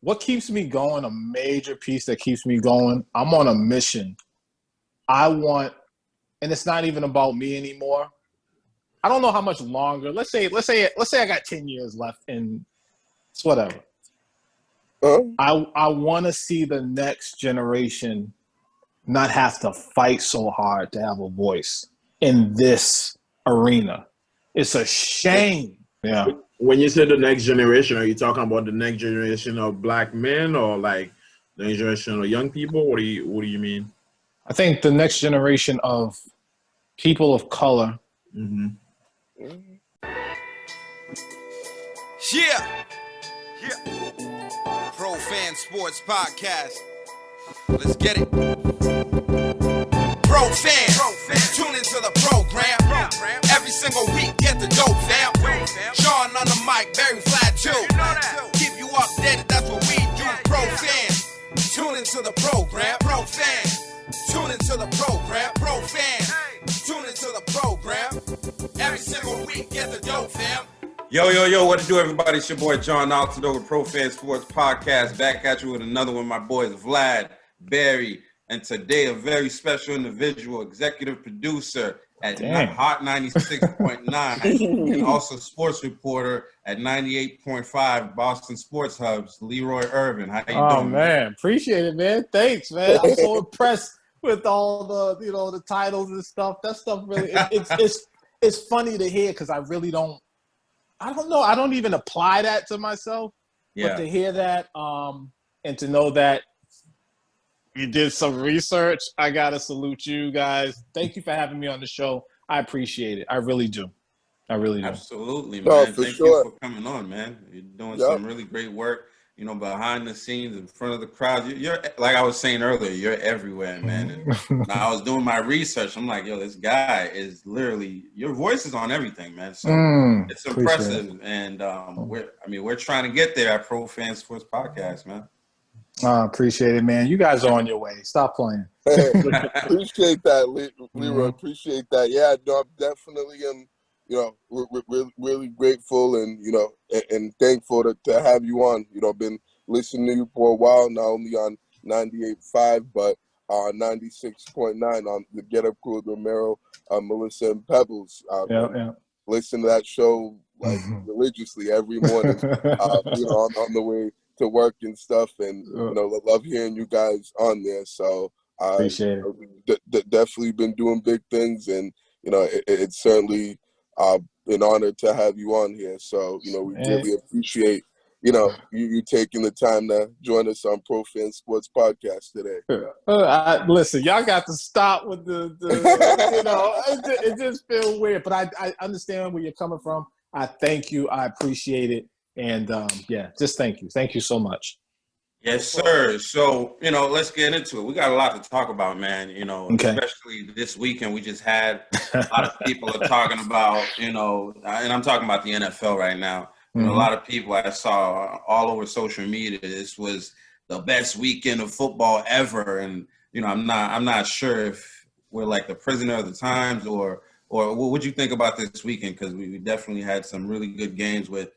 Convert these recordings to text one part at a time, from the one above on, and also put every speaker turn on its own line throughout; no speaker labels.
what keeps me going, a major piece that keeps me going, I'm on a mission. And it's not even about me anymore. I don't know how much longer. Let's say I got 10 years left and it's whatever. I want to see the next generation not have to fight so hard to have a voice in this arena. It's a shame. Yeah.
When you say the next generation, are you talking about the next generation of black men or like the next generation of young people? What do you mean?
I think the next generation of people of color.
Mm-hmm.
Yeah. Pro Fan Sports Podcast. Let's get it. Pro Fan. Tune into the program. Every single week, get the dope, fam. Sean on the mic, very flat too. Keep you updated, that's what we do. Pro Fan. Tune into the program. Pro Fan. Tune into the program. Pro Fan. Tune into the program. Every single week, get the dope, fam.
Yo, what to do, everybody? It's your boy John Altidor with Pro Fan Sports Podcast. Back at you with another one of my boys, Vlad, Barry, and today a very special individual, executive producer at Hot 96.9 and also sports reporter at 98.5 Boston Sports Hubs, Leroy Irving. How you doing?
Oh, man. Appreciate it, man. Thanks, man. I'm so impressed with all the titles and stuff. That stuff really it's funny to hear because I really don't know. I don't even apply that to myself. Yeah. But to hear that and to know that you did some research, I got to salute you guys. Thank you for having me on the show. I appreciate it. I really do.
Absolutely, man. Thank you for coming on, man. You're doing some really great work, behind the scenes, in front of the crowd. You're like I was saying earlier, you're everywhere, man. And I was doing my research. I'm like, yo, this guy is literally, your voice is on everything, man. So it's impressive. And we're trying to get there at Pro Fan Sports Podcast, man.
Appreciate it, man. You guys are on your way. Stop playing.
Hey, appreciate that, Leroy. Appreciate that. Yeah, no, I'm definitely we're really grateful and and thankful to have you on. Been listening to you for a while, not only on 98.5 but 96.9 on the Get Up Crew with Romero, Melissa and Pebbles. Listen to that show like religiously every morning. On the way to work and stuff, and love hearing you guys on there. So
appreciate
it. Definitely been doing big things, and it's certainly an honor to have you on here. So we really appreciate you taking the time to join us on Pro Fan Sports Podcast today.
Listen, y'all got to stop with the it just feels weird, but I understand where you're coming from. I thank you. I appreciate it. And, just thank you. Thank you so much.
Yes, sir. So, let's get into it. We got a lot to talk about, man, especially this weekend. We just had a lot of people are talking about, and I'm talking about the NFL right now. A lot of people I saw all over social media, this was the best weekend of football ever. And, I'm not sure if we're like the prisoner of the times or what would you think about this weekend? Because we definitely had some really good games with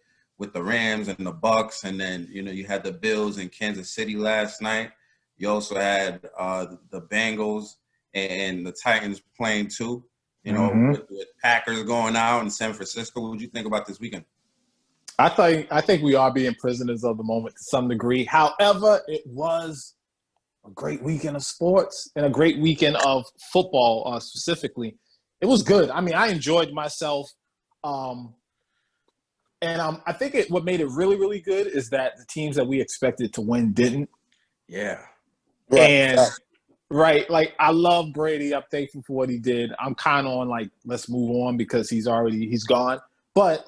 the Rams and the Bucks, and then you had the Bills in Kansas City last night. You also had the Bengals and the Titans playing too. With Packers going out in San Francisco. What would you think about this weekend?
I think we are being prisoners of the moment to some degree. However, it was a great weekend of sports and a great weekend of football specifically. It was good. I mean, I enjoyed myself. And I think what made it really, really good is that the teams that we expected to win didn't.
Yeah.
And, like, I love Brady. I'm thankful for what he did. I'm kind of on, like, let's move on because he's gone. But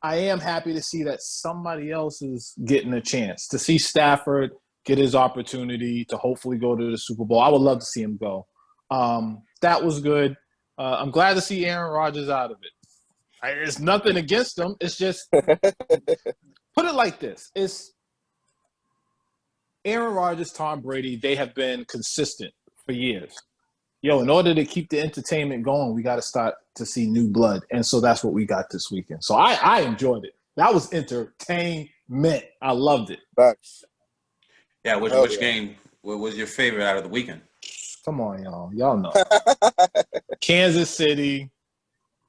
I am happy to see that somebody else is getting a chance. To see Stafford get his opportunity to hopefully go to the Super Bowl. I would love to see him go. That was good. I'm glad to see Aaron Rodgers out of it. There's nothing against him. It's just put it like this: it's Aaron Rodgers, Tom Brady. They have been consistent for years. In order to keep the entertainment going, we got to start to see new blood, and so that's what we got this weekend. So I enjoyed it. That was entertainment. I loved it.
Facts.
Yeah, which game was your favorite out of the weekend?
Come on, y'all. Y'all know. Kansas City,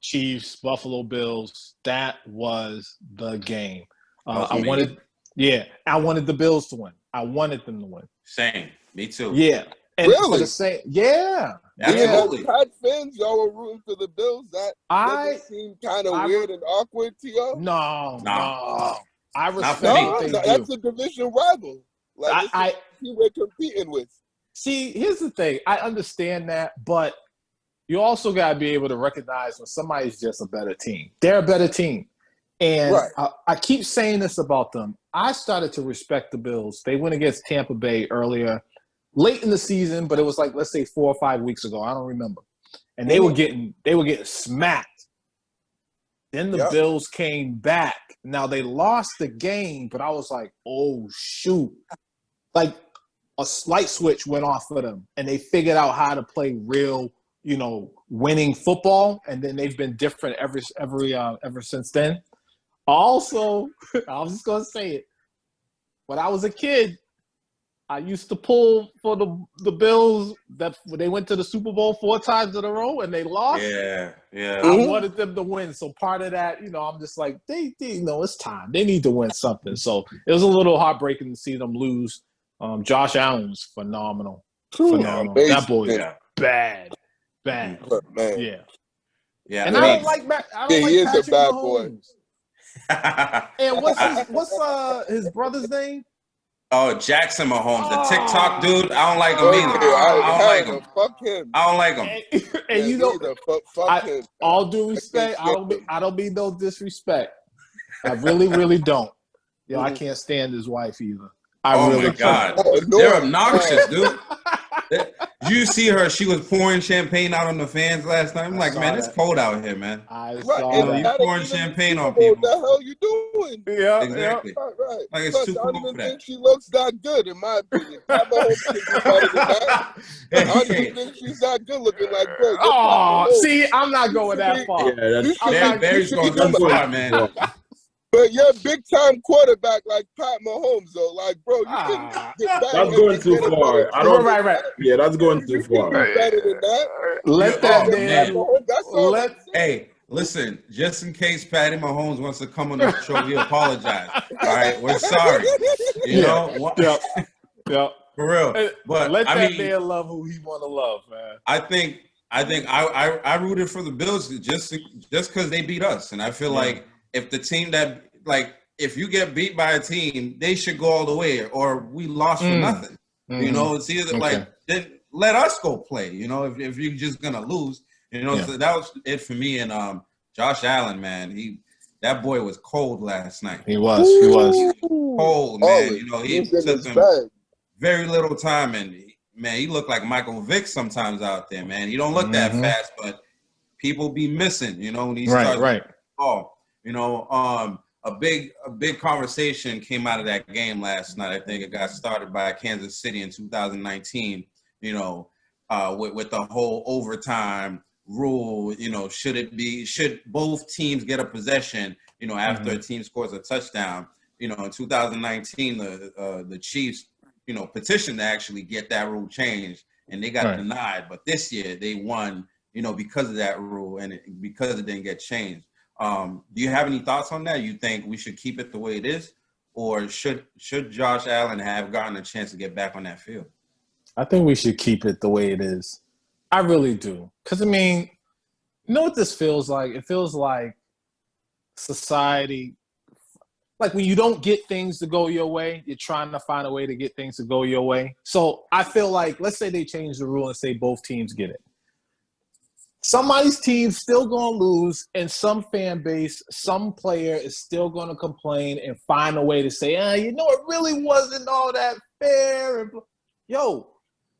Chiefs, Buffalo Bills. That was the game. I wanted the Bills to win. I wanted them to win.
Same. Me too.
Yeah. And
really?
for the same, yeah.
Absolutely.
Yeah, Pat fans, y'all were rooting for the Bills. That doesn't seem kind of weird and awkward to y'all?
No. I respect
what they do. That's a division rival. Like, it's a team we're competing with.
See, here's the thing. I understand that, but you also got to be able to recognize when somebody's just a better team. They're a better team. And I keep saying this about them. I started to respect the Bills. They went against Tampa Bay earlier, late in the season, but it was like, let's say 4 or 5 weeks ago. I don't remember. And they were getting smacked. Then the Bills came back. Now, they lost the game, but I was like, oh, shoot. Like, a slight switch went off for them, and they figured out how to play real, winning football, and then they've been different ever since then. Also, I was just going to say it. When I was a kid, I used to pull for the Bills that they went to the Super Bowl 4 times in a row and they lost.
Yeah.
I wanted them to win. So part of that, I'm just like, they it's time. They need to win something. So it was a little heartbreaking to see them lose. Josh Allen's phenomenal. Phenomenal. That boy is bad. Man.
Yeah.
And I don't like
he is
Patrick
a bad
Mahomes.
boy.
And what's his brother's name?
Oh, Jackson Mahomes, the TikTok dude. I don't like him either. I don't like him.
Fuck him.
I don't like him.
And
fuck him.
All due respect, I don't mean no disrespect. I really, really don't. I can't stand his wife either.
My God. They're obnoxious, dude. Did you see her? She was pouring champagne out on the fans last night. I'm like, man, it's cold out here, man.
I saw that.
You pouring champagne on people.
What the hell you doing?
Yeah,
exactly.
Right.
Like, it's too cold
I don't
for
even
that.
think she looks that good, in my opinion. I don't even think she's that good looking like that.
Oh, see, I'm not going that far.
Yeah,
Barry's going too far, man.
But you're a big-time quarterback like Pat Mahomes, though. Like, bro, you can get back.
That's going too far. I don't.
Right.
Yeah, that's going too far.
Better than that.
Let that man.
Hey, listen. Just in case Patty Mahomes wants to come on the show, we apologize. All right, we're sorry.
Yeah.
For real. But
let that man love who he want to love, man.
I think I rooted for the Bills just because they beat us, and I feel like. If the team if you get beat by a team, they should go all the way, or we lost for nothing. Mm-hmm. It's either then let us go play. If you're just gonna lose, So that was it for me. And Josh Allen, man, that boy was cold last night.
He was
cold, man. He took him very little time, and he looked like Michael Vick sometimes out there, man. He don't look that fast, but people be missing, when he starts ball. A big conversation came out of that game last night. I think it got started by Kansas City in 2019, with the whole overtime rule, should both teams get a possession, after a team scores a touchdown. In 2019, the Chiefs, petitioned to actually get that rule changed, and they got denied. But this year they won, because of that rule and because it didn't get changed. Do you have any thoughts on that? You think we should keep it the way it is, or should Josh Allen have gotten a chance to get back on that field?
I think we should keep it the way it is. I really do. Because, you know what this feels like? It feels like society, like when you don't get things to go your way, you're trying to find a way to get things to go your way. So I feel like, let's say they change the rule and say both teams get it. Somebody's team's still going to lose, and some fan base, some player is still going to complain and find a way to say, it really wasn't all that fair.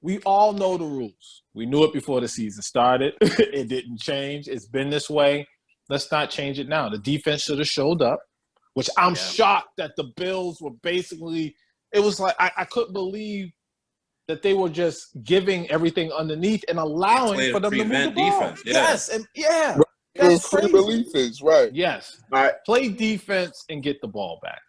We all know the rules. We knew it before the season started. It didn't change. It's been this way. Let's not change it now. The defense should have showed up, which I'm shocked that the Bills were basically – it was like I couldn't believe – that they were just giving everything underneath and allowing for them to move the ball.
Defense,
yes,
that's free releases, right?
Yes, play defense and get the ball back.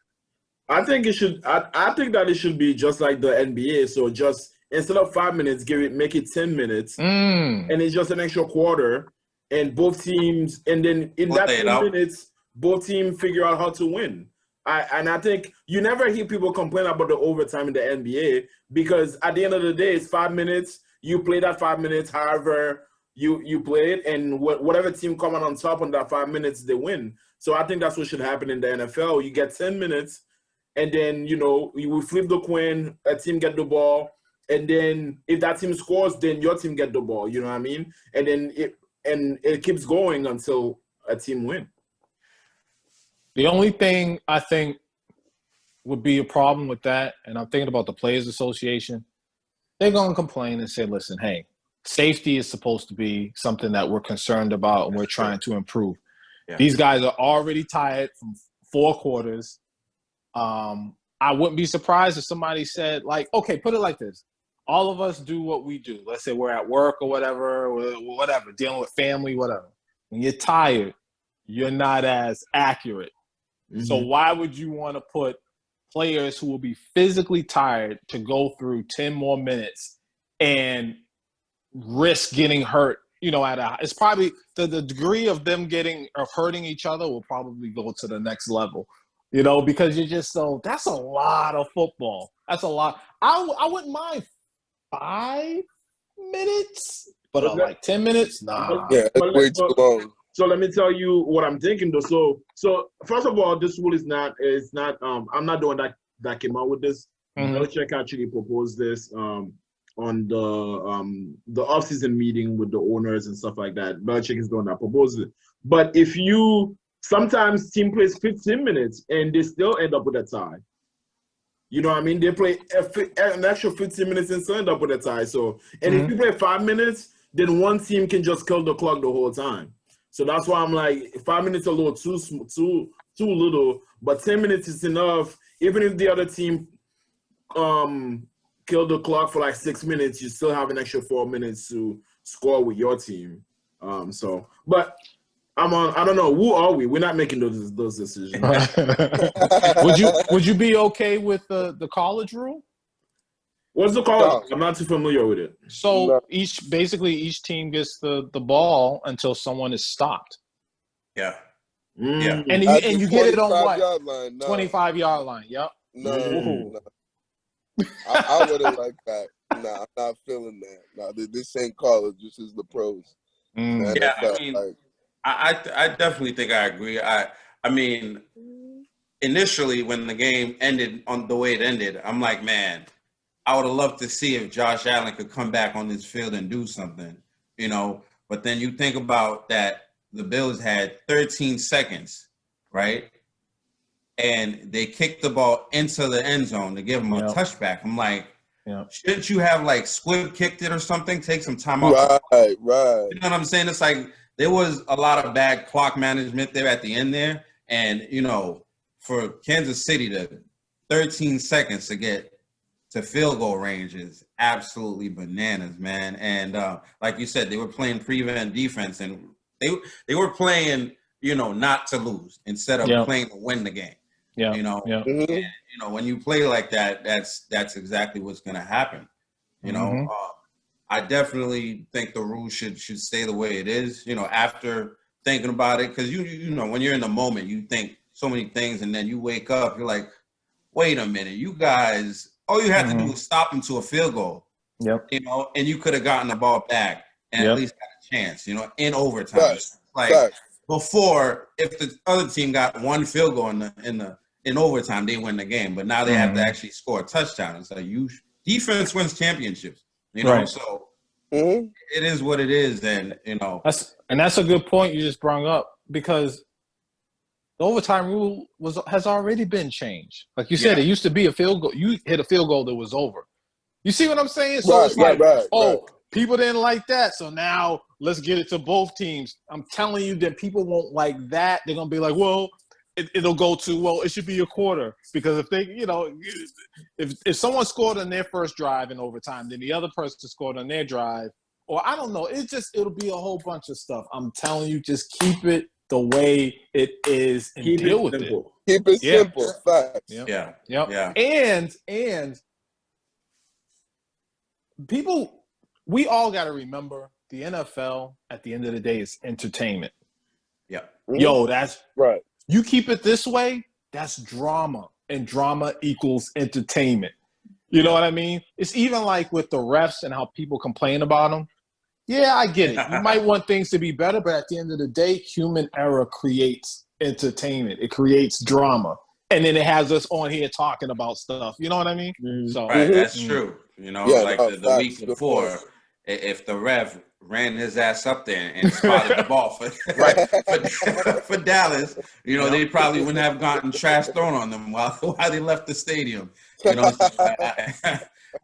I think it should. I think that it should be just like the NBA. So just instead of 5 minutes, make it 10 minutes, and it's just an extra quarter, and both teams, and then in that 10 minutes, both teams figure out how to win. I think you never hear people complain about the overtime in the NBA because at the end of the day, it's 5 minutes. You play that 5 minutes, however you play it, and whatever team coming on top on that 5 minutes, they win. So I think that's what should happen in the NFL. You get 10 minutes. And then, you will flip the coin, a team get the ball, and then if that team scores, then your team get the ball, you know what I mean? And then it keeps going until a team wins.
The only thing I think would be a problem with that, and I'm thinking about the Players Association, they're going to complain and say, listen, hey, safety is supposed to be something that we're concerned about and we're trying to improve. Yeah. These guys are already tired from 4 quarters. I wouldn't be surprised if somebody said, like, okay, put it like this. All of us do what we do. Let's say we're at work or whatever, dealing with family, whatever. When you're tired, you're not as accurate. Mm-hmm. So why would you want to put players who will be physically tired to go through 10 more minutes and risk getting hurt? It's probably the degree of them hurting each other will probably go to the next level. Because you're just that's a lot of football. That's a lot. I wouldn't mind 5 minutes, but like 10 minutes, nah.
Yeah, it's way too long.
So let me tell you what I'm thinking though. So first of all, this rule is not. I'm not the one that came out with this. Mm-hmm. Belichick actually proposed this on the offseason meeting with the owners and stuff like that. Belichick is the one that proposed it. But sometimes team plays 15 minutes and they still end up with a tie. You know what I mean? They play an extra 15 minutes and still end up with a tie. So, and if you play 5 minutes, then one team can just kill the clock the whole time. So that's why I'm like, 5 minutes a little too little, but 10 minutes is enough. Even if the other team killed the clock for like 6 minutes, you still have an extra 4 minutes to score with your team. But I don't know. Who are we? We're not making those decisions.
Would you be okay with the college rule?
What's the college? I'm not too familiar with it.
So each team gets the ball until someone is stopped.
Yeah.
Yeah. And you get it on what? 25-yard line. Yep.
No. I wouldn't like that. Nah, I'm not feeling that. Nah, this ain't college. This is the pros.
Yeah, I definitely think I agree. I mean, initially when the game ended on the way it ended, I'm like, man, I would have loved to see if Josh Allen could come back on this field and do something, But then you think about that the Bills had 13 seconds, right? And they kicked the ball into the end zone to give them a touchback. I'm like, shouldn't you have like squib kicked it or something? Take some time off.
Right.
You know what I'm saying? It's like there was a lot of bad clock management there at the end there. And, for Kansas City to 13 seconds to get to field goal range is absolutely bananas, man. And like you said, they were playing prevent defense, and they were playing, not to lose instead of playing to win the game. Yeah. And, when you play like that, that's exactly what's going to happen. I definitely think the rule should stay the way it is. After thinking about it, because when you're in the moment, you think so many things, and then you wake up, you're like, wait a minute, you guys. All you had to do was stop them to a field goal. Yep. And you could have gotten the ball back and at least got a chance. In overtime. Right. Before, if the other team got one field goal in overtime, they win the game. But now they have to actually score a touchdown. It's like defense wins championships. So it is what it is, and
that's a good point you just brought up, because the overtime rule has already been changed. Like you said, it used to be a field goal. You hit a field goal that was over. You see what I'm saying? So it's like, people didn't like that, so now let's get it to both teams. I'm telling you that people won't like that. They're gonna be like, well, it'll go to, it should be a quarter, because if they, if someone scored on their first drive in overtime, then the other person scored on their drive, or I don't know, it'll be a whole bunch of stuff. I'm telling you, just keep it the way it is and deal with it.
Keep it simple. Facts.
Yeah. And people, we all got to remember the NFL at the end of the day is entertainment.
Yeah.
Yo, that's
right.
You keep it this way, that's drama, and drama equals entertainment. You know what I mean? It's even like with the refs and how people complain about them. Yeah, I get it. You might want things to be better, but at the end of the day, human error creates entertainment. It creates drama. And then it has us on here talking about stuff. You know what I mean? So
that's true. You know, the week before, if the ref ran his ass up there and spotted the ball for Dallas, you know, they probably wouldn't have gotten trash thrown on them while they left the stadium. You know,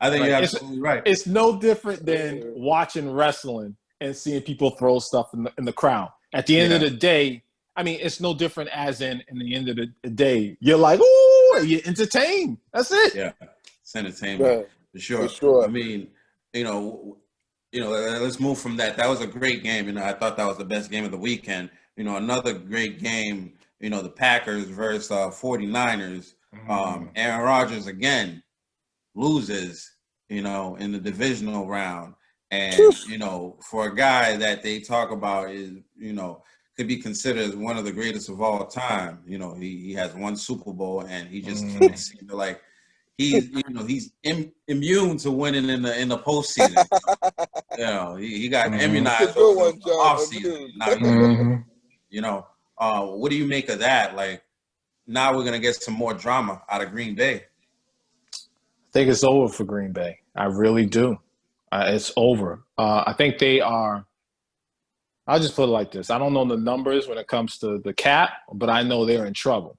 I think you're absolutely right.
It's no different than watching wrestling and seeing people throw stuff in the crowd. At the end of the day, I mean, it's no different as in the end of the day, you're like, ooh, you're entertained. That's it.
Yeah, it's entertainment for sure. I mean, you know, let's move from that. That was a great game. You know, I thought that was the best game of the weekend. You know, another great game, you know, the Packers versus 49ers. Aaron Rodgers, again, loses, you know, in the divisional round. And, you know, for a guy that they talk about is, you know, could be considered as one of the greatest of all time. You know, he has one Super Bowl and he just can't seem to, like, he's immune to winning in the postseason. You know, he got immunized over the offseason. You know, what do you make of that? Like, now we're gonna get some more drama out of Green Bay.
I think it's over for Green Bay. I really do. It's over. I think they are. I'll just put it like this. I don't know the numbers when it comes to the cap, but I know they're in trouble.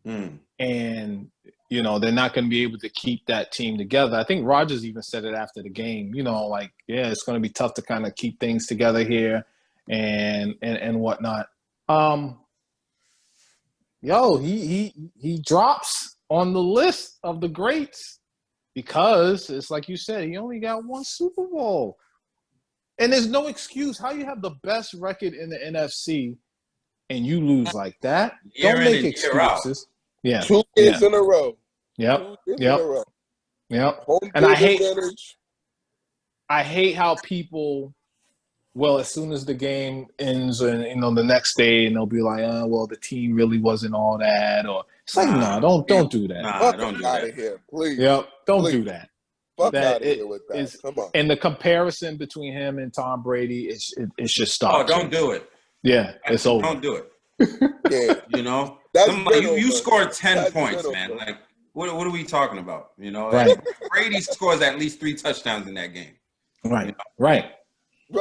And, you know, they're not going to be able to keep that team together. I think Rodgers even said it after the game, you know, like, yeah, it's going to be tough to kind of keep things together here and whatnot. He drops on the list of the greats because it's like you said, he only got one Super Bowl. And there's no excuse. How you have the best record in the NFC and you lose like that? Don't make excuses. Yeah.
2 years in a row.
Yep.
2 years in a row.
Yep.
Home
and I hate how people, well, as soon as the game ends and, you know, the next day, and they'll be like, well, the team really wasn't all that. Or it's like, don't do that.
Don't do that. Out of here, please.
Yep. Don't do that.
Fuck out of here with that. Come on.
And the comparison between him and Tom Brady, it should stop.
Oh, don't do it.
Yeah, it's over.
Don't do it.
Yeah.
You know?
You
scored 10 points, man. Like, what are we talking about? You know?
Right.
Brady scores at least 3 touchdowns in that game.
Right.
You know?
Right.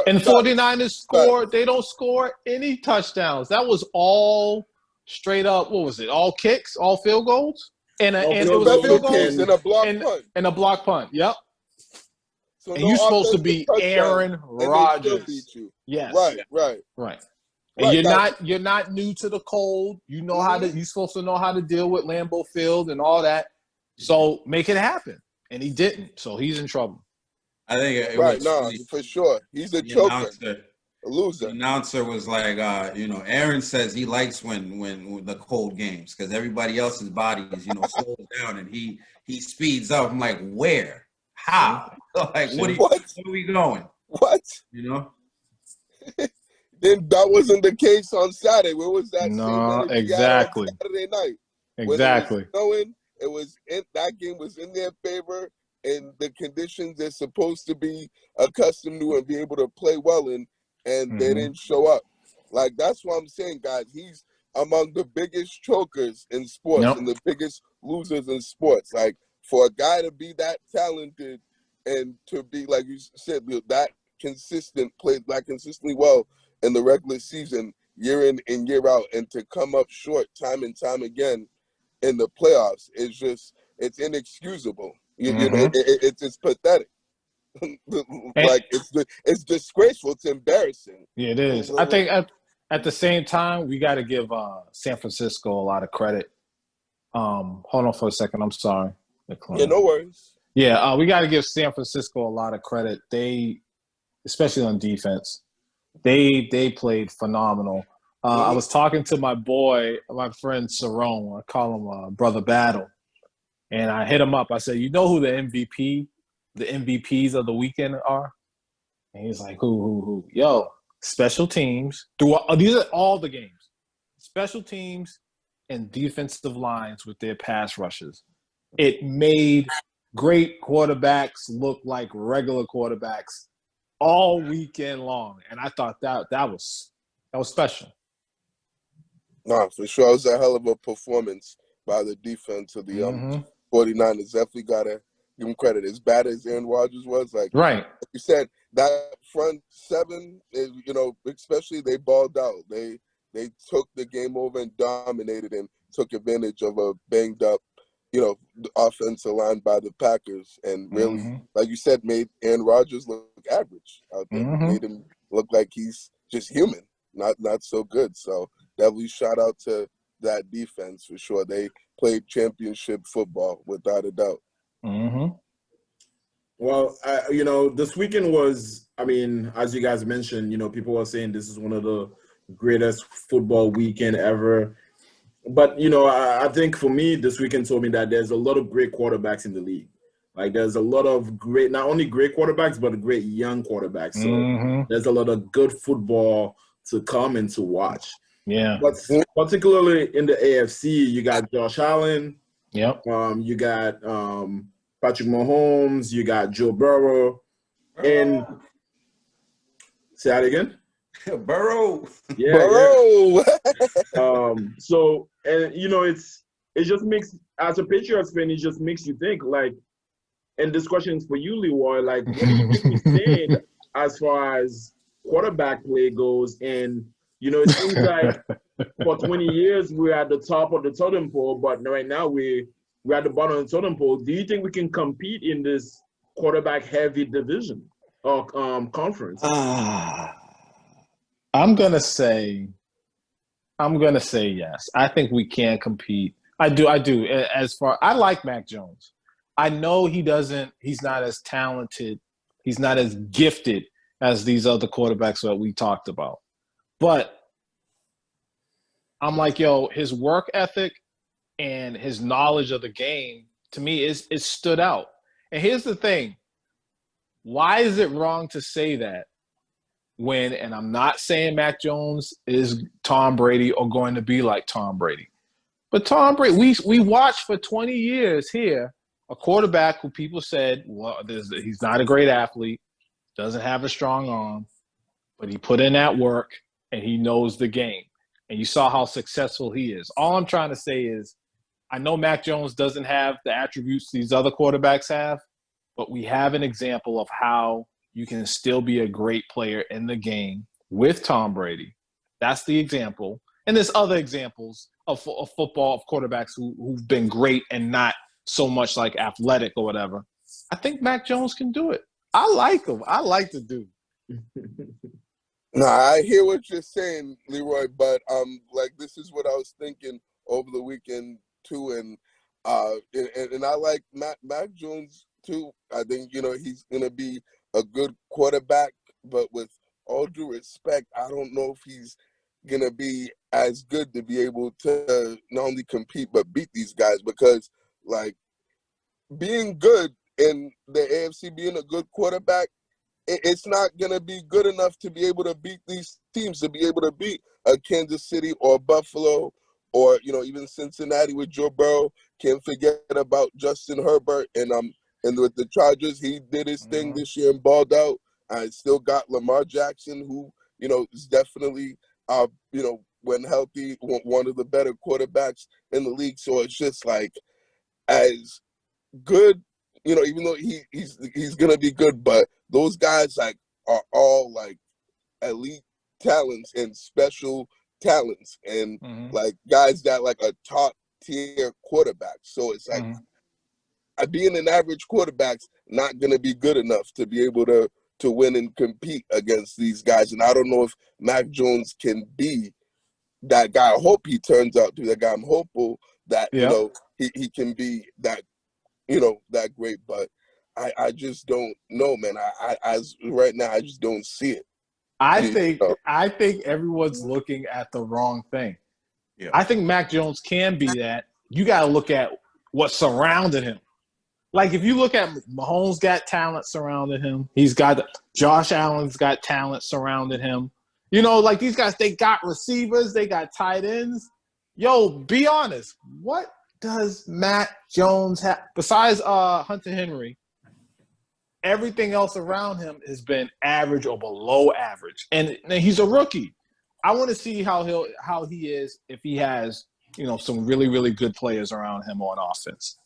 And 49ers scored. They don't score any touchdowns. That was all straight up. What was it? All kicks, all field goals, and it was a field goal
and a block punt.
And a block punt. Yep.
So
and you're supposed to be Aaron Rodgers. Yes.
Right.
And you're not new to the cold. You know how to. You're supposed to know how to deal with Lambeau Field and all that. So make it happen. And he didn't. So he's in trouble.
I think it
was for sure. He's a choker, a loser.
The announcer was like, you know, Aaron says he likes when the cold games because everybody else's bodies, you know, slows down and he speeds up. I'm like, where? How? Like, where are we going?
What?
You know?
Then that wasn't the case on Saturday. Where was that?
No, exactly.
Saturday night.
Exactly.
That game was in their favor. And the conditions they're supposed to be accustomed to and be able to play well in, and they didn't show up. Like, that's what I'm saying, guys. He's among the biggest chokers in sports and the biggest losers in sports. Like, for a guy to be that talented and to be, like you said, that consistent, played that consistently well in the regular season, year in and year out, and to come up short time and time again in the playoffs is just, it's inexcusable. You know, it's pathetic. Like it's disgraceful. It's embarrassing.
Yeah, it is. I think at the same time we got to give San Francisco a lot of credit. Hold on for a second. I'm sorry.
Yeah, no worries.
Yeah, we got to give San Francisco a lot of credit. They, especially on defense, they played phenomenal. I was talking to my friend Cerrone. I call him Brother Battle. And I hit him up. I said, you know who the MVPs of the weekend are? And he's like, who? Yo, special teams. These are all the games. Special teams and defensive lines with their pass rushes. It made great quarterbacks look like regular quarterbacks all weekend long. And I thought that was special.
No, for sure. It was a hell of a performance by the defense of the 49ers. Definitely got to give them credit. As bad as Aaron Rodgers was, like you said, that front seven, especially they balled out. They took the game over and dominated and took advantage of a banged up, offensive line by the Packers, and really, like you said, made Aaron Rodgers look average out there. Made him look like he's just human, not so good. So definitely shout out to that defense for sure. They played championship football without a doubt.
Well, this weekend was, as you guys mentioned, people were saying this is one of the greatest football weekend ever. But, I think for me, this weekend told me that there's a lot of great quarterbacks in the league. Like, there's a lot of great, not only great quarterbacks, but great young quarterbacks. So there's a lot of good football to come and to watch.
Yeah.
But particularly in the AFC, you got Josh Allen.
Yep.
You got Patrick Mahomes. You got Joe Burrow. And say that again.
Burrow.
Yeah.
Burrow.
Yeah. So, and it just makes, as a Patriots fan, it just makes you think, like, and this question is for you, Leroy, like, what do you think we stand as far as quarterback play goes? And it seems like for 20 years we're at the top of the totem pole, but right now we're at the bottom of the totem pole. Do you think we can compete in this quarterback-heavy division or conference?
I'm gonna say yes. I think we can compete. I do. I like Mac Jones. I know he's not as talented, he's not as gifted as these other quarterbacks that we talked about. But I'm like, his work ethic and his knowledge of the game, to me, is stood out. And here's the thing. Why is it wrong to say that when, and I'm not saying Mac Jones is Tom Brady or going to be like Tom Brady, but Tom Brady, we watched for 20 years here a quarterback who people said, well, he's not a great athlete, doesn't have a strong arm, but he put in that work and he knows the game. And you saw how successful he is. All I'm trying to say is I know Mac Jones doesn't have the attributes these other quarterbacks have, but we have an example of how you can still be a great player in the game with Tom Brady. That's the example. And there's other examples of football, of quarterbacks who've been great and not so much like athletic or whatever. I think Mac Jones can do it. I like him. I like the dude.
No, I hear what you're saying, Leroy, but like this is what I was thinking over the weekend too, and I like Mac Jones too. I think he's gonna be a good quarterback, but with all due respect, I don't know if he's gonna be as good to be able to not only compete but beat these guys, because like being good in the AFC, being a good quarterback, it's not going to be good enough to be able to beat these teams, to be able to beat a Kansas City or Buffalo or, even Cincinnati with Joe Burrow. Can't forget about Justin Herbert. And with the Chargers, he did his thing this year and balled out. I still got Lamar Jackson, who, is definitely, when healthy, one of the better quarterbacks in the league. So it's just like as good, even though he's going to be good, but those guys like are all like elite talents and special talents and like guys that like a top tier quarterback. So it's like being an average quarterback's not going to be good enough to be able to win and compete against these guys. And I don't know if Mac Jones can be that guy. I hope he turns out to be that guy. I'm hopeful that, he can be that, that great, but I just don't know, man. As right now, I just don't see it.
I think everyone's looking at the wrong thing.
Yeah.
I think Mac Jones can be that. You got to look at what surrounded him. Like, if you look at Mahomes got talent surrounding him. He's got Josh Allen's got talent surrounding him. You know, like these guys, they got receivers, they got tight ends. Yo, be honest. What does Mac Jones have besides Hunter Henry? Everything else around him has been average or below average, and he's a rookie. I want to see how he is if he has, you know, some really, really good players around him on offense.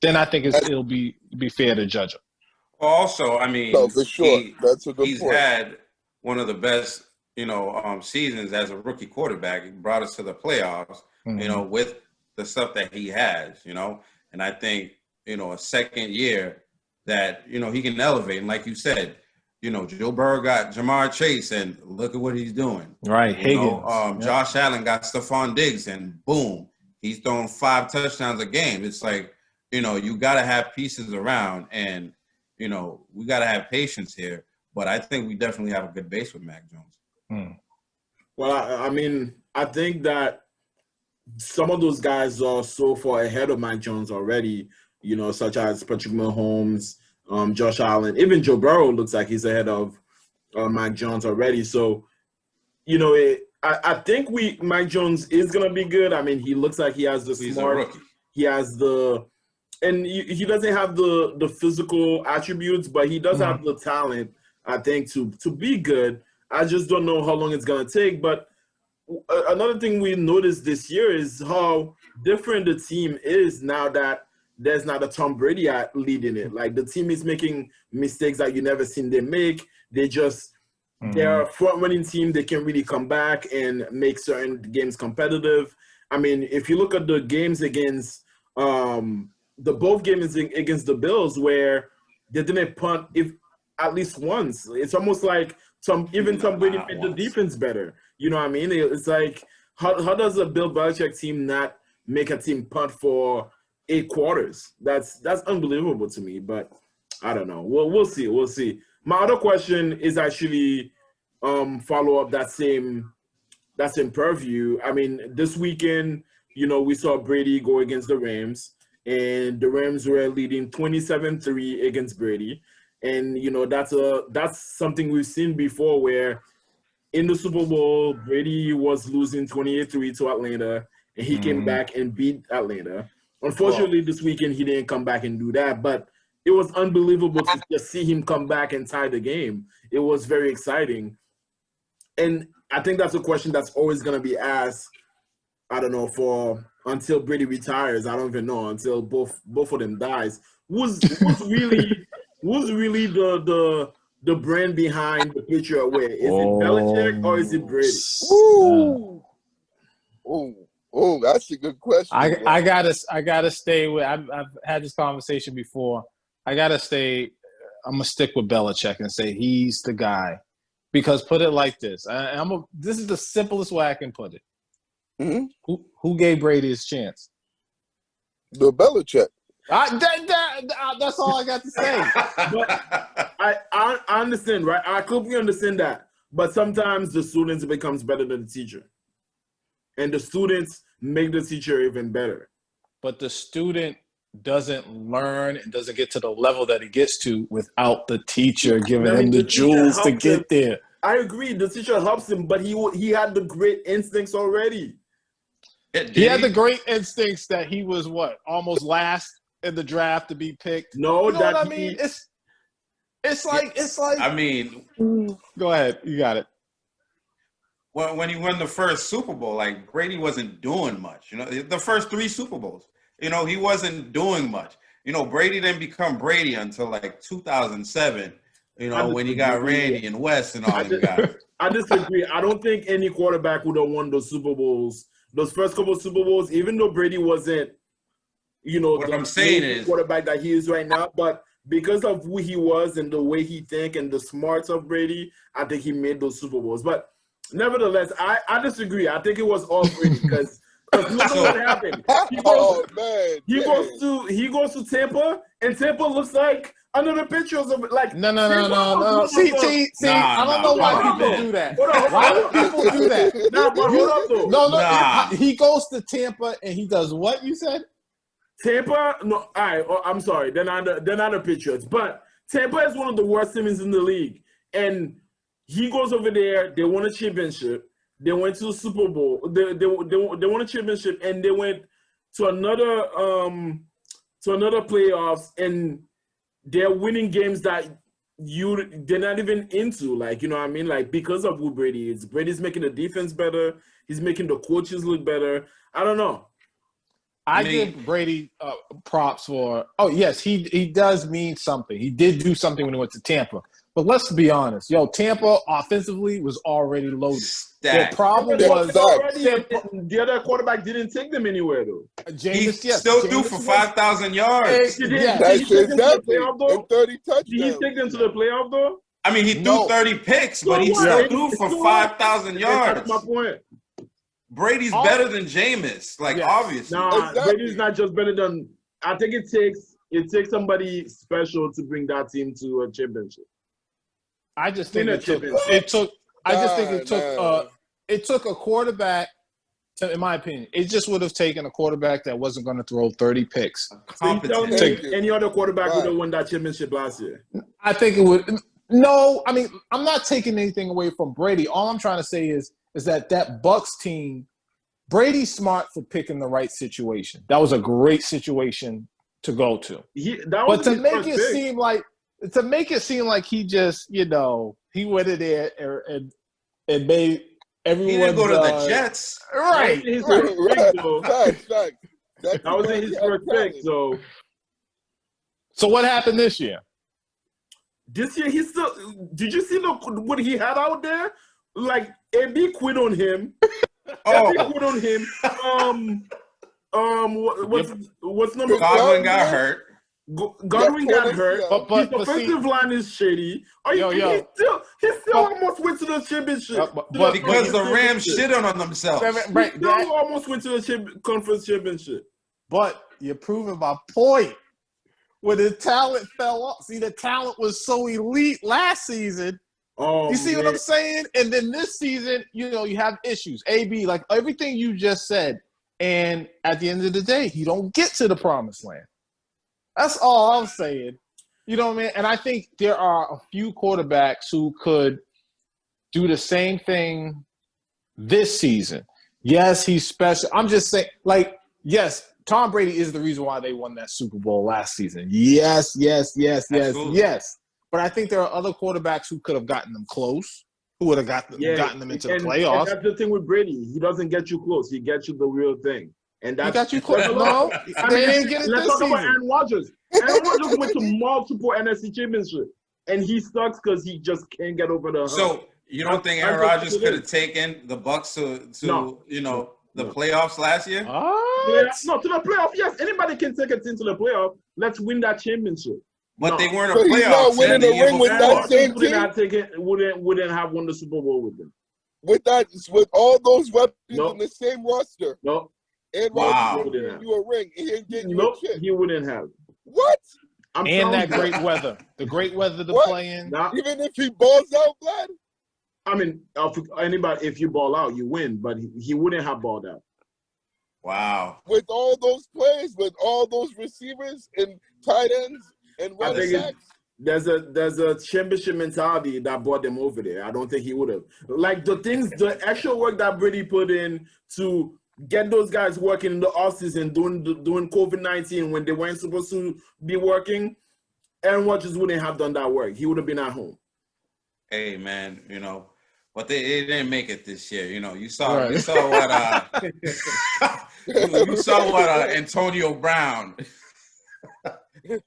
Then I think it'll be fair to judge him.
Well, also, I mean,
for sure, that's a good
he's
point.
had one of the best, you know, seasons as a rookie quarterback. He brought us to the playoffs, you know, with the stuff that he has, you know. And I think, you know, a second year that, you know, he can elevate. And like you said, you know, Joe Burrow got Jamar Chase, and look at what he's doing.
Right, Higgins.
Josh Allen got Stephon Diggs, and boom, he's throwing 5 touchdowns a game. It's like, you know, you got to have pieces around, and, you know, we got to have patience here. But I think we definitely have a good base with Mac Jones.
Well, I mean, I think that some of those guys are so far ahead of Mac Jones already, you know, such as Patrick Mahomes, Josh Allen. Even Joe Burrow looks like he's ahead of Mac Jones already. So, you know, I think Mac Jones is going to be good. I mean, he looks like he has the smart. He has the – and he doesn't have the physical attributes, but he does have the talent, I think, to be good. I just don't know how long it's going to take. But another thing we noticed this year is how different the team is now that there's not a Tom Brady leading it. Like, the team is making mistakes that you never seen them make. They're a front-running team. They can really come back and make certain games competitive. I mean, if you look at the games against both games against the Bills, where they didn't punt at least once. It's almost like Tom Brady made the defense better. You know what I mean? It's like, how does a Bill Belichick team not make a team punt for 8 quarters? That's unbelievable to me. But I don't know. We'll see. My other question is actually follow up that same purview. I mean, this weekend, you know, we saw Brady go against the Rams, and the Rams were leading 27-3 against Brady. And, you know, that's something we've seen before, where in the Super Bowl, Brady was losing 28-3 to Atlanta, and he came back and beat Atlanta. Unfortunately, this weekend he didn't come back and do that, but it was unbelievable to just see him come back and tie the game. It was very exciting. And I think that's a question that's always going to be asked, I don't know, until Brady retires. I don't even know, until both of them dies. Who's really the brand behind the Patriot way? Is it Belichick or is it Brady?
Oh, that's a good question.
I gotta stay with. I've had this conversation before. I'm gonna stick with Belichick and say he's the guy, because put it like this. This is the simplest way I can put it. Mm-hmm. Who gave Brady his chance?
The Belichick.
That's all I got to say.
But I understand, right? I completely understand that. But sometimes the students becomes better than the teacher. And the students make the teacher even better.
But the student doesn't learn and doesn't get to the level that he gets to without the teacher giving him the jewels to get there.
I agree. The teacher helps him, but he had the great instincts already.
He had the great instincts that he was almost last in the draft to be picked.
No,
you know what I mean? It's like.
I mean,
go ahead. You got it.
When he won the first Super Bowl, like, Brady wasn't doing much. You know, the first 3 Super Bowls, you know, he wasn't doing much. You know, Brady didn't become Brady until like 2007. You know, when he got Randy and West and all them guys.
I disagree. I don't think any quarterback would have won those Super Bowls. Those first couple of Super Bowls, even though Brady wasn't, you know,
what I'm saying is
quarterback that he is right now, but because of who he was and the way he think and the smarts of Brady, I think he made those Super Bowls. But nevertheless, I disagree. I think it was all Brady because look what happened. He goes to Tampa, and Tampa looks like Under the pictures of like
no. See, I don't know why people do that. Why do people do that?
Nah, but hold up though.
No. He goes to Tampa and he does what you said?
Tampa, no. All right, I'm sorry. They're not the Patriots, but Tampa is one of the worst teams in the league, and he goes over there. They won a championship. They went to the Super Bowl. They won a championship, and they went to another playoffs, and they're winning games that they're not even into. Like, you know what I mean? Like, because of who Brady is. Brady's making the defense better. He's making the coaches look better. I don't know.
I give Brady props for. Oh yes, he does mean something. He did do something when he went to Tampa. But let's be honest, Tampa offensively was already loaded. Their problem was
the other quarterback didn't take them anywhere though.
James still threw for 5,000 yards.
Did he take them to the playoff though?
And 30 touchdowns.
Did he take them to the playoff though?
I mean, he threw 30 picks, but he still threw for 5,000 yards.
That's my point.
Brady's better than Jameis, obviously.
Nah, exactly. Brady's not just better than. I think it takes somebody special to bring that team to a championship.
I just think it took a quarterback. In my opinion, it just would have taken a quarterback that wasn't going to throw 30 picks.
So you tell me any other quarterback would have won that championship last year?
I think it would. No, I mean, I'm not taking anything away from Brady. All I'm trying to say is that Bucs team, Brady's smart for picking the right situation. That was a great situation to go to. But to make it seem like he just, he went in there and made everyone.
He didn't go to the Jets.
Right.
That was his first pick.
So what happened this year?
This year, he still. Did you see what he had out there? Like, AB quit on him. AB quit on him. What's number?
Godwin got hurt.
Godwin got hurt. But his offensive line is shady. He still almost went to the championship.
But because the Rams shit on themselves.
He still almost went to the conference championship.
But you're proving my point. When the talent fell off. See, the talent was so elite last season. You see what I'm saying? And then this season, you have issues. AB, like everything you just said. And at the end of the day, he don't get to the promised land. That's all I'm saying. You know what I mean? And I think there are a few quarterbacks who could do the same thing this season. Yes, he's special. I'm just saying, yes, Tom Brady is the reason why they won that Super Bowl last season. Yes. But I think there are other quarterbacks who could have gotten them close, who would have gotten them into the playoffs.
And that's the thing with Brady. He doesn't get you close. He gets you the real thing. And that's,
he got you close. No, they didn't get it this season. Let's talk about
Aaron Rodgers. Aaron Rodgers went to multiple NFC championships, and he sucks because he just can't get over the hump.
So you don't think Aaron Rodgers could have taken the Bucs to the playoffs last year?
No, to the playoffs. Yes, anybody can take a team to the playoff. Let's win that championship.
But they weren't a playoff. He's not
winning the ring with that same team.
Wouldn't have won the Super Bowl with them.
With all those weapons in the same roster.
No.
And Rodgers wouldn't give you a ring. He ain't getting you shit.
He wouldn't have.
What?
Great weather. The great weather to play in.
Even if he balls out, Vlad?
I mean, if you ball out, you win. But he wouldn't have balled out.
Wow.
With all those players, with all those receivers and tight ends and running backs.
There's a championship mentality that brought them over there. I don't think he would have. Like the actual work that Brady put in to get those guys working in the offseason during COVID-19 when they weren't supposed to be working, Aaron Rodgers wouldn't have done that work. He would have been at home.
Hey, man, but they didn't make it this year. You saw what you saw what Antonio Brown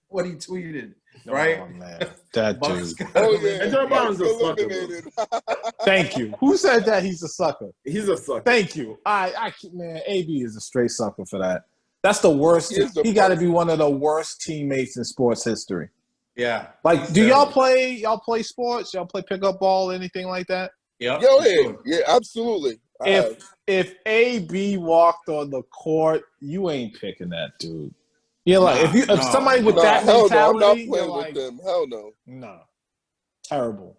what he tweeted. Right?
Oh, man. That dude.
Antonio Brown's a sucker.
Thank you. Who said that he's a sucker?
He's a sucker.
Thank you. Man, AB is a straight sucker for that. That's the worst. He got to be one of the worst teammates in sports history.
Yeah.
Like, do y'all play sports? Y'all play pickup ball, anything like that?
Yep.
Yeah, absolutely.
If AB walked on the court, you ain't picking that dude. Yeah, like if somebody with that mentality,
no, I'm not playing
like,
with them. Hell no.
No, terrible.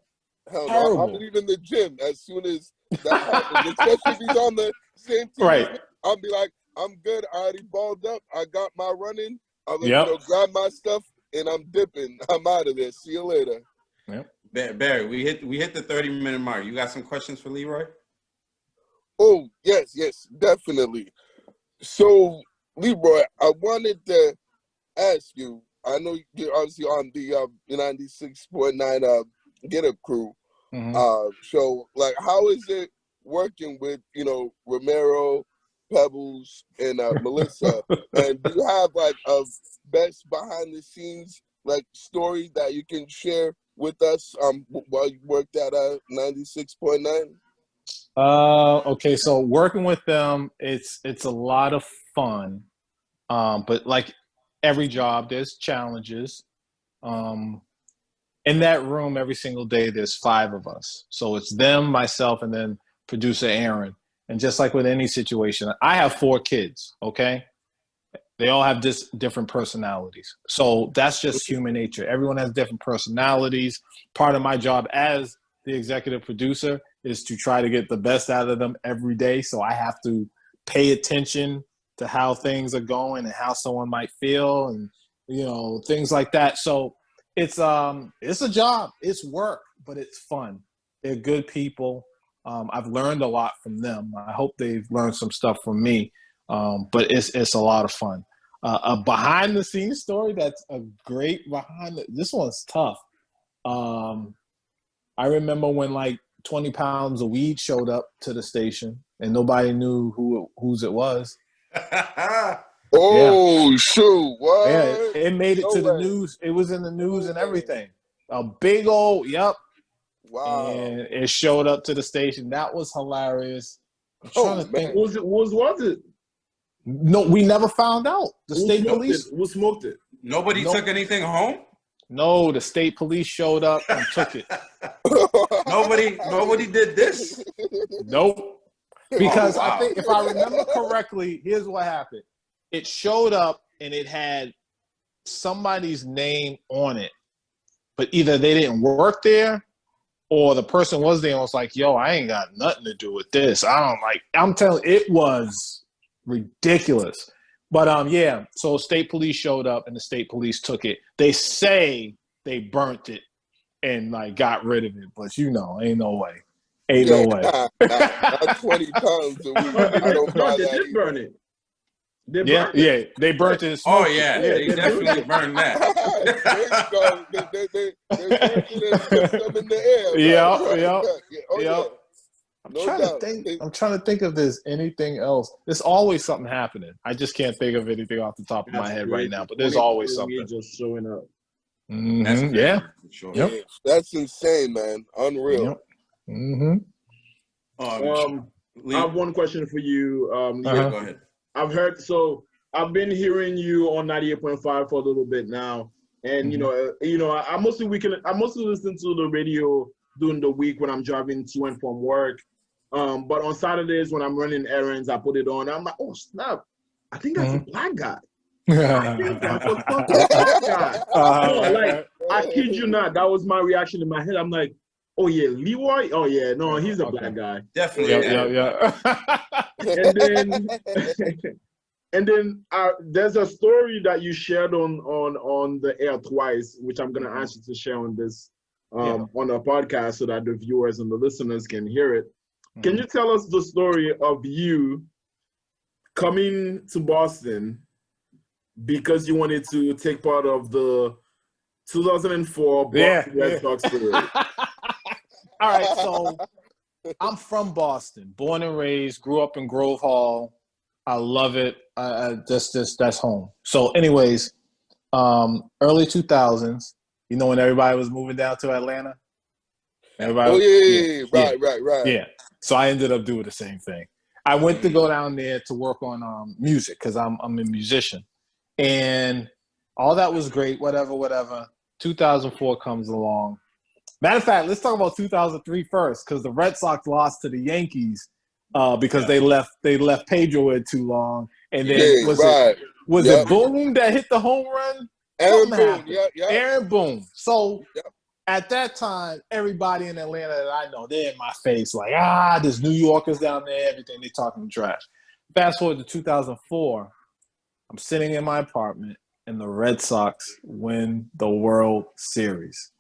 Hell
terrible.
no. I'm leaving the gym as soon as that happens. Especially if he's on the same team.
Right.
I'll be like, I'm good. I already balled up. I got my running. I'm gonna grab my stuff and I'm dipping. I'm out of there. See you later.
Yep. Barry, we hit the 30-minute mark. You got some questions for Leroy?
Oh, yes, definitely. So, Leroy, I wanted to ask you, I know you're obviously on the 96.9 Get Up crew. So, like, how is it working with, Romero, Pebbles, and Melissa? And do you have, like, a best behind-the-scenes, like, story that you can share with us while you worked at 96.9?
Okay, so working with them, it's a lot of fun. But like every job, there's challenges. In that room every single day, there's 5 of us. So it's them, myself, and then producer Aaron. And just like with any situation, I have 4 kids, okay? They all have different personalities. So that's just human nature. Everyone has different personalities. Part of my job as the executive producer is to try to get the best out of them every day. So I have to pay attention to how things are going and how someone might feel and, things like that. So it's a job, it's work, but it's fun. They're good people. I've learned a lot from them. I hope they've learned some stuff from me. But it's a lot of fun. A behind the scenes story that's a great this one's tough. I remember when like 20 pounds of weed showed up to the station and nobody knew whose it was.
Shoot, what?
Yeah, it made it to the news. It was in the news and everything. A big old,
Wow.
And it showed up to the station. That was hilarious. I'm trying to think.
Was it?
No, we never found out. The state police.
Who smoked it?
Nobody took anything home?
No, the state police showed up and took it.
Nobody did this?
Nope. Because I think if I remember correctly, here's what happened. It showed up and it had somebody's name on it. But either they didn't work there or the person was there and was like, yo, I ain't got nothing to do with this. I'm telling you, it was ridiculous. But so state police showed up and the state police took it. They say they burnt it and like got rid of it, but ain't no way. No way.
Not 20 pounds a week. I don't buy that.
They did burn it.
They burnt it.
They definitely burned that.
They burnt it and put them in the air.
I'm trying to think if there's anything else. There's always something happening. I just can't think of anything off the top of my head right now, but there's always something.
Just showing up.
Mm-hmm. Yeah.
Sure.
Yep.
That's insane, man. Unreal.
Yep. Mm-hmm.
I have one question for you.
Go ahead.
I've been hearing you on 98.5 for a little bit now, and I mostly listen to the radio during the week when I'm driving to and from work. But on Saturdays when I'm running errands, I put it on. I'm like, oh snap! I think that's a black guy. I think that's a fucking black guy. I kid you not, that was my reaction in my head. I'm like, oh yeah, Leroy. Oh yeah, no, he's a black guy.
Definitely.
And then there's a story that you shared on the air twice, which I'm gonna ask you to share on this on the podcast so that the viewers and the listeners can hear it. Can you tell us the story of you coming to Boston because you wanted to take part of the 2004 Boston Red Sox parade?
All right, so I'm from Boston, born and raised, grew up in Grove Hall. I love it. That's home. So anyways, early 2000s, when everybody was moving down to Atlanta? Everybody.
Right.
Yeah. So I ended up doing the same thing. I went to go down there to work on music because I'm a musician. And all that was great, whatever. 2004 comes along. Matter of fact, let's talk about 2003 first because the Red Sox lost to the Yankees because they left Pedro in too long. And then Was it Boone that hit the home run?
Aaron Boone, yeah.
Aaron Boone. So at that time, everybody in Atlanta that I know, they're in my face like, there's New Yorkers down there, everything. They talking trash. Fast forward to 2004, I'm sitting in my apartment, and the Red Sox win the World Series.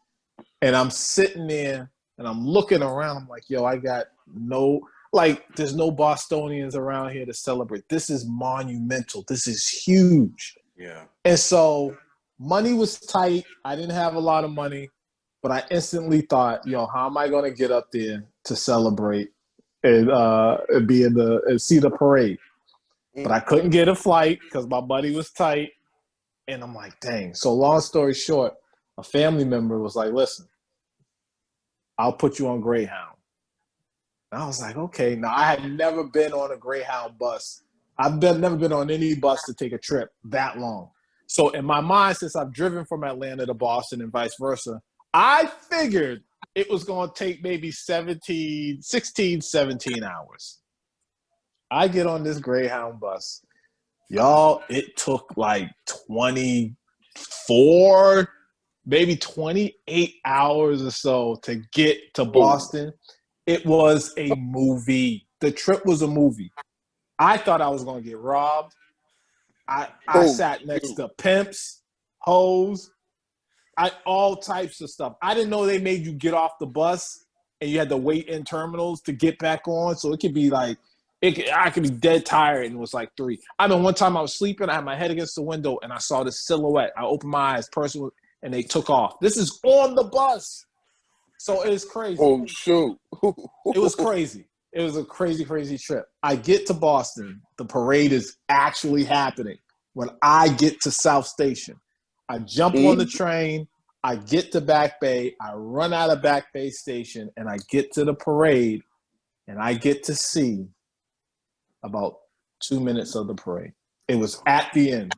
And I'm sitting there, and I'm looking around. I'm like, yo, I got there's no Bostonians around here to celebrate. This is monumental. This is huge.
Yeah.
And so money was tight. I didn't have a lot of money, but I instantly thought, yo, how am I going to get up there to celebrate and be and see the parade? But I couldn't get a flight because my money was tight. And I'm like, dang. So long story short, a family member was like, listen, I'll put you on Greyhound. And I was like, okay. Now, I had never been on a Greyhound bus. I've never been on any bus to take a trip that long. So in my mind, since I've driven from Atlanta to Boston and vice versa, I figured it was going to take maybe 16, 17 hours. I get on this Greyhound bus. Y'all, it took like 24, maybe 28 hours or so to get to Boston. It was a movie. The trip was a movie. I thought I was going to get robbed. I sat next to pimps, hoes, all types of stuff. I didn't know they made you get off the bus and you had to wait in terminals to get back on. So it could be like, I could be dead tired and it was like 3. I mean, one time I was sleeping, I had my head against the window and I saw this silhouette. I opened my eyes, and they took off. This is on the bus. So it was crazy.
Oh, shoot.
It was crazy. It was a crazy, crazy trip. I get to Boston. The parade is actually happening. When I get to South Station, I jump on the train. I get to Back Bay. I run out of Back Bay Station, and I get to the parade, and I get to see about 2 minutes of the parade. It was at the end.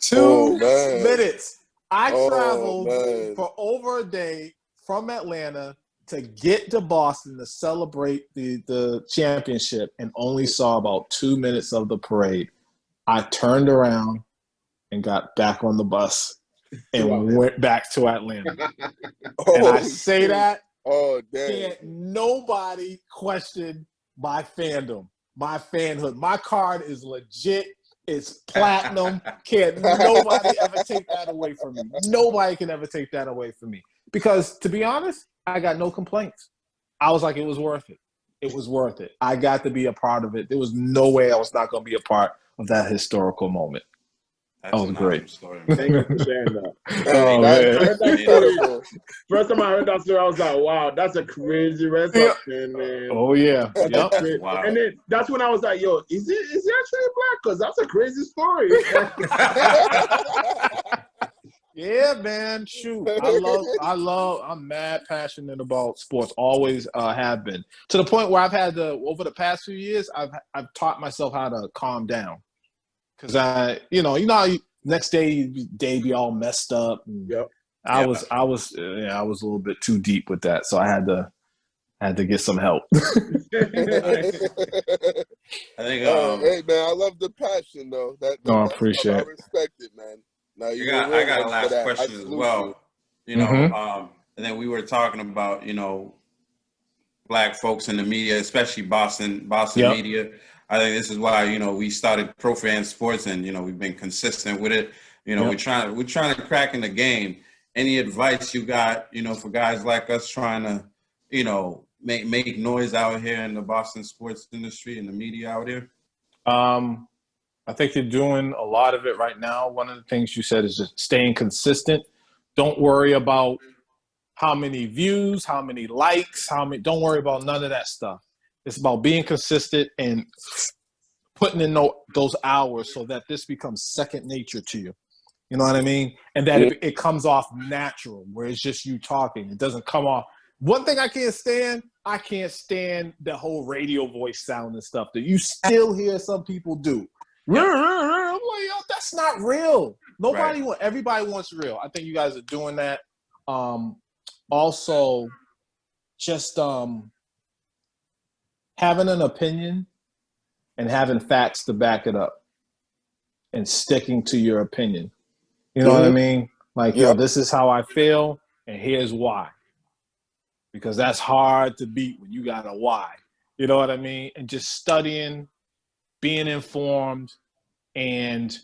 2 minutes. I traveled for over a day from Atlanta to get to Boston to celebrate the championship and only saw about 2 minutes of the parade. I turned around and got back on the bus and went back to Atlanta. And I say that, can't nobody question my fandom, my fanhood. My card is legit. It's platinum. Can't nobody ever take that away from me. Nobody can ever take that away from me. Because, to be honest, I got no complaints. I was like, it was worth it. It was worth it. I got to be a part of it. There was no way I was not going to be a part of that historical moment. That was great.
Story, thank you for sharing that. First time I heard that story, I was like, wow, that's a crazy Red Sox fan, man.
Oh, yeah. Yep.
Wow. And then that's when I was like, yo, is he actually black? Because that's a crazy story.
Yeah, man. Shoot. I'm mad passionate about sports. Always have been. To the point where I've had over the past few years, I've taught myself how to calm down. Because how next day be all messed up. And I was a little bit too deep with that. So I had to get some help.
I think
hey man, I love the passion though.
I appreciate it.
I respect it, man. Now
I got a last question as well. And then we were talking about, black folks in the media, especially Boston media. I think this is why, we started Pro Fan Sports and, we've been consistent with it. We're trying to crack in the game. Any advice you got, for guys like us trying to, make noise out here in the Boston sports industry and the media out here?
I think you're doing a lot of it right now. One of the things you said is just staying consistent. Don't worry about how many views, how many likes, don't worry about none of that stuff. It's about being consistent and putting in those hours so that this becomes second nature to you. You know what I mean? And that it comes off natural, where it's just you talking. It doesn't come off. One thing I can't stand the whole radio voice sound and stuff that you still hear some people do. I'm like, yo, that's not real. Everybody wants real. I think you guys are doing that. Also, just having an opinion and having facts to back it up. and sticking to your opinion. You know what I mean? Like, yo, this is how I feel, and here's why. Because that's hard to beat when you got a why. You know what I mean? And just studying, being informed, and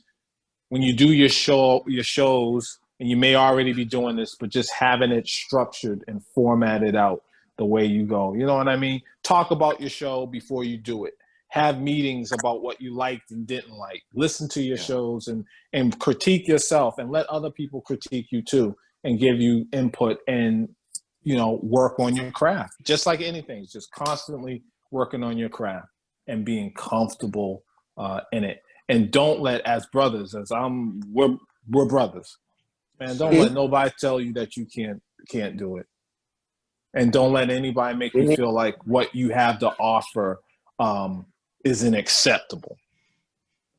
when you do your shows, and you may already be doing this, but just having it structured and formatted out the way you go. You know what I mean? Talk about your show before you do it. Have meetings about what you liked and didn't like. Listen to your shows and critique yourself, and let other people critique you too and give you input, and, you know, work on your craft. Just like anything, just constantly working on your craft and being comfortable in it. And don't let, as brothers, we're brothers, man, don't let nobody tell you that you can't do it. And don't let anybody make you feel like what you have to offer isn't acceptable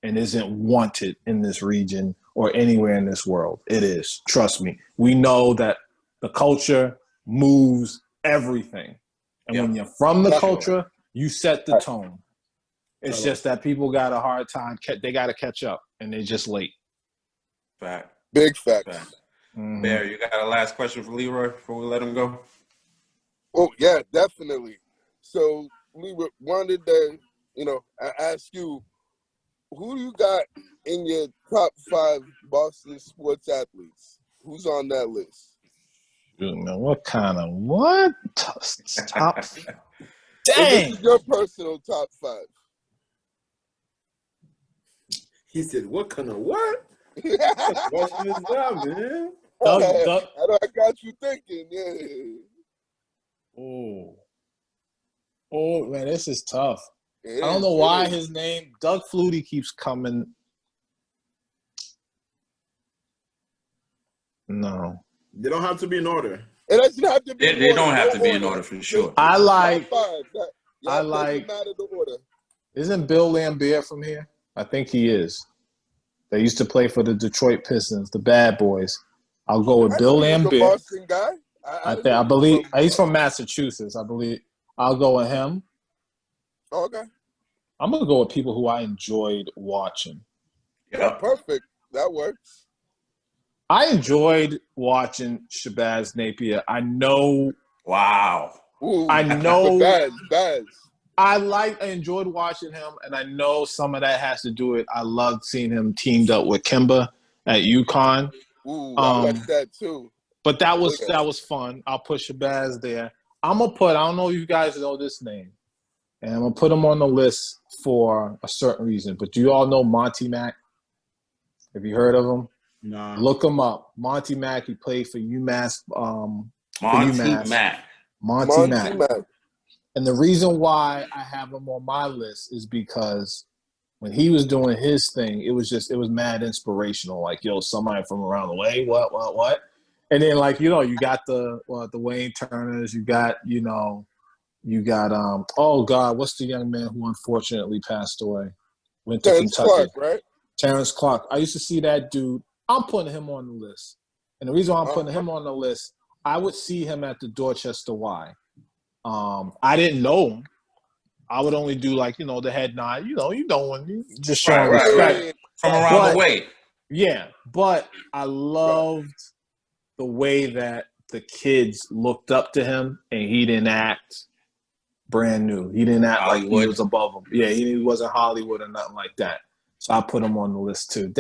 and isn't wanted in this region or anywhere in this world. It is. Trust me. We know that the culture moves everything. And when you're from the culture, you set the tone. It's just that people got a hard time. They got to catch up, and they're just late.
Fact.
Big fact.
Bear, you got a last question for Leroy before we let him go?
Oh, yeah, definitely. So, Leroy, wanted to, I ask you, who do you got in your top 5 Boston sports athletes? Who's on that list?
What kind of what? Top?
Dang! This is your personal top 5.
He said, "What kind of what?" What question is that, man?
I got you thinking, yeah.
Oh, man, this is tough. I don't know why his name, Doug Flutie, keeps coming. No.
They don't have to be in order.
It doesn't have to be
They don't have to be in order for sure.
I like.
The order.
Isn't Bill Laimbeer from here? I think he is. They used to play for the Detroit Pistons, the Bad Boys. I'll go with Bill Laimbeer.
He's a Boston guy.
I believe he's from Massachusetts. I believe I'll go with him.
Okay.
I'm gonna go with people who I enjoyed watching.
Yeah, perfect. That works.
I enjoyed watching Shabazz Napier. I know.
Wow.
Ooh,
I know.
Baz.
I enjoyed watching him, and I know some of that has to do with I loved seeing him teamed up with Kemba at UConn.
Ooh, I like that too.
But that was fun. I'll put Shabazz there. I don't know if you guys know this name, and I'm gonna put him on the list for a certain reason. But do you all know Monty Mack? Have you heard of him?
No.
Look him up. Monty Mack. He played for UMass. Monty Mack. And the reason why I have him on my list is because when he was doing his thing, it was mad inspirational. Like, yo, somebody from around the way, what? And then, like, you got the Wayne Turners, you got oh God, what's the young man who unfortunately passed away? Went to
Terrence
Kentucky.
Clark, right?
Terrence Clark. I used to see that dude. I'm putting him on the list. And the reason why I'm putting him on the list, I would see him at the Dorchester Y. I didn't know him. I would only do the head nod. When you just showing respect
from around the way.
Yeah, but I loved the way that the kids looked up to him, and he didn't act brand new. He didn't act like he was above them. Yeah, he wasn't Hollywood or nothing like that. So I put him on the list too.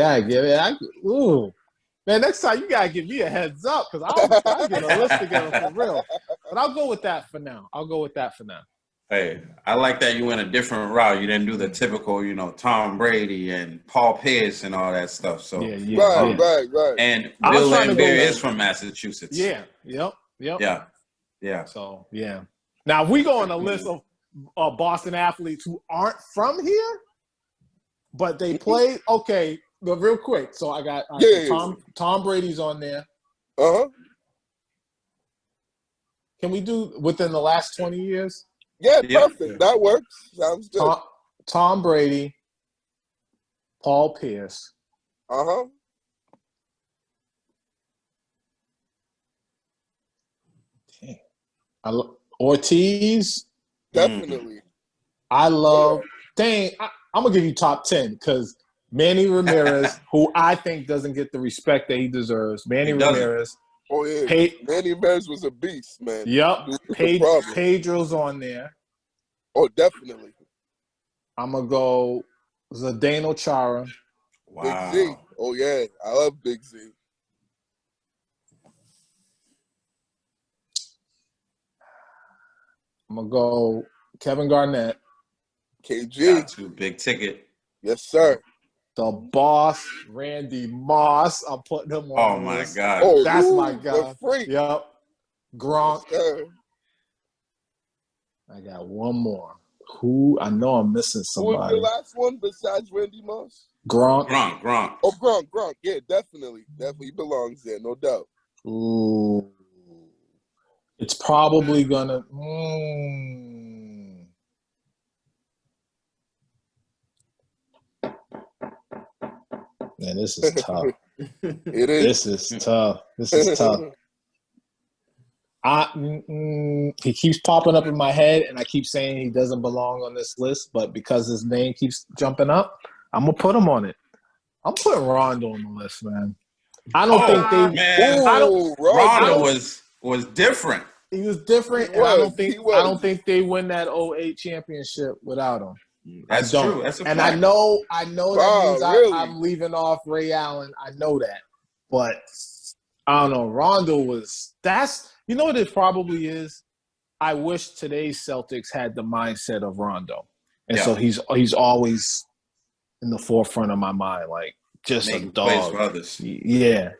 Man, next time you gotta give me a heads up because I'll get a list together for real. But I'll go with that for now.
Hey, I like that you went a different route. You didn't do the typical, Tom Brady and Paul Pierce and all that stuff. So
Right.
And Bill Laimbeer is from Massachusetts.
Yeah. Yep.
Yeah.
So yeah. Now if we go on a list of Boston athletes who aren't from here, but they played okay. But real quick, so I got Tom Brady's on there. Can we do within the last 20 years?
Yeah, perfect. That works. Sounds good.
Tom Brady, Paul Pierce. Ortiz.
Definitely.
I love. I'm gonna give you top 10 because Manny Ramirez, who I think doesn't get the respect that he deserves. Manny Ramirez.
Oh, yeah. Manny Ramirez was a beast, man.
Yep. Pedro's on there.
Oh, definitely.
I'm going to go Zdeno Chara.
Wow.
Big Z. Oh, yeah. I love Big Z.
I'm going to go Kevin Garnett.
KG.
Got to. Big ticket.
Yes, sir.
The boss, Randy Moss. I'm putting him on.
Oh, my God.
Oh,
that's my guy.
The freak.
Yep. Gronk.
Yes,
I got one more. Who? I know I'm missing somebody.
Who was your last one besides Randy Moss?
Gronk.
Oh, Gronk. Yeah, definitely. Definitely belongs there, no doubt.
Ooh. It's probably gonna. Man, this is tough.
It is.
This is tough. He keeps popping up in my head, and I keep saying he doesn't belong on this list, but because his name keeps jumping up, I'm gonna put him on it. I'm putting Rondo on the list, man. I don't think they.
Man. Rondo was different.
He was different, and I don't think they win that 08 championship without him.
That's true. That's a fact.
And I know that means I'm leaving off Ray Allen. I know that, but I don't know. Rondo was. You know what it probably is? I wish today's Celtics had the mindset of Rondo. And so he's always in the forefront of my mind, like just
making
a dog.
Plays for others.
Yeah.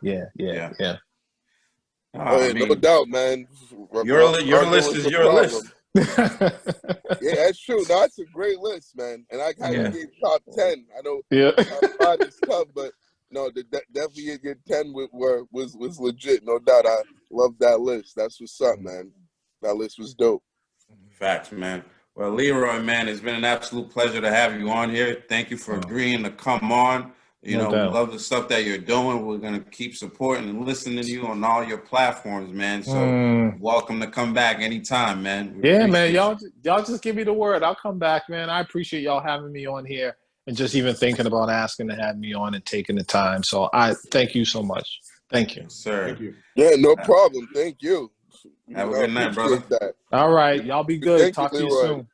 No doubt, man.
Your list is your list.
Yeah, that's true. No, that's a great list, man. And I kind of gave top 10. I know top 5 is tough, but no, definitely your 10 was legit. No doubt. I love that list. That's what's up, man. That list was dope.
Facts, man. Well, Leroy, man, it's been an absolute pleasure to have you on here. Thank you for agreeing to come on. We love the stuff that you're doing. We're going to keep supporting and listening to you on all your platforms, man. So welcome to come back anytime, man.
Man. Y'all just give me the word. I'll come back, man. I appreciate y'all having me on here and just even thinking about asking to have me on and taking the time. So I thank you so much. Thank you.
Sir. Thank you.
Yeah, no problem. Thank you.
Have a good night, brother.
That.
All right. Y'all be good. Talk to you soon.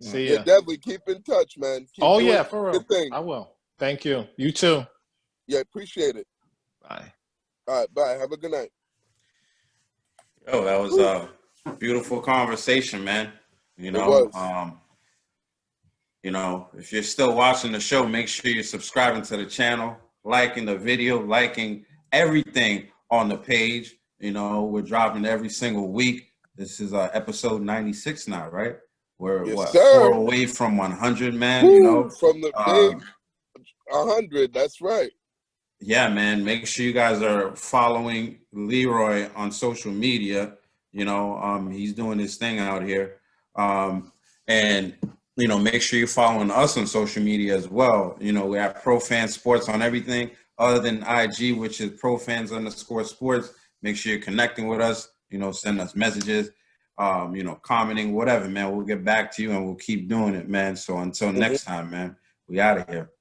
See ya.
Yeah, definitely keep in touch, man. Keep
for real. I will. Thank you. You too.
Yeah, appreciate it.
Bye.
All right, bye. Have a good night.
That was a beautiful conversation, man. If you're still watching the show, make sure you're subscribing to the channel, liking the video, liking everything on the page. We're dropping every single week. This is episode 96 now, right? We're 4 away from 100, man.
From the big 100. That's right.
Yeah, man. Make sure you guys are following Leroy on social media. He's doing his thing out here. And make sure you're following us on social media as well. We have ProFan Sports on everything other than IG, which is ProFans_sports. Make sure you're connecting with us. Send us messages. Commenting, whatever, man. We'll get back to you and we'll keep doing it, man. So until next time, man, we out of here.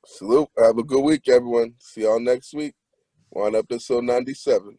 Salute. Have a good week, everyone. See y'all next week on episode 97.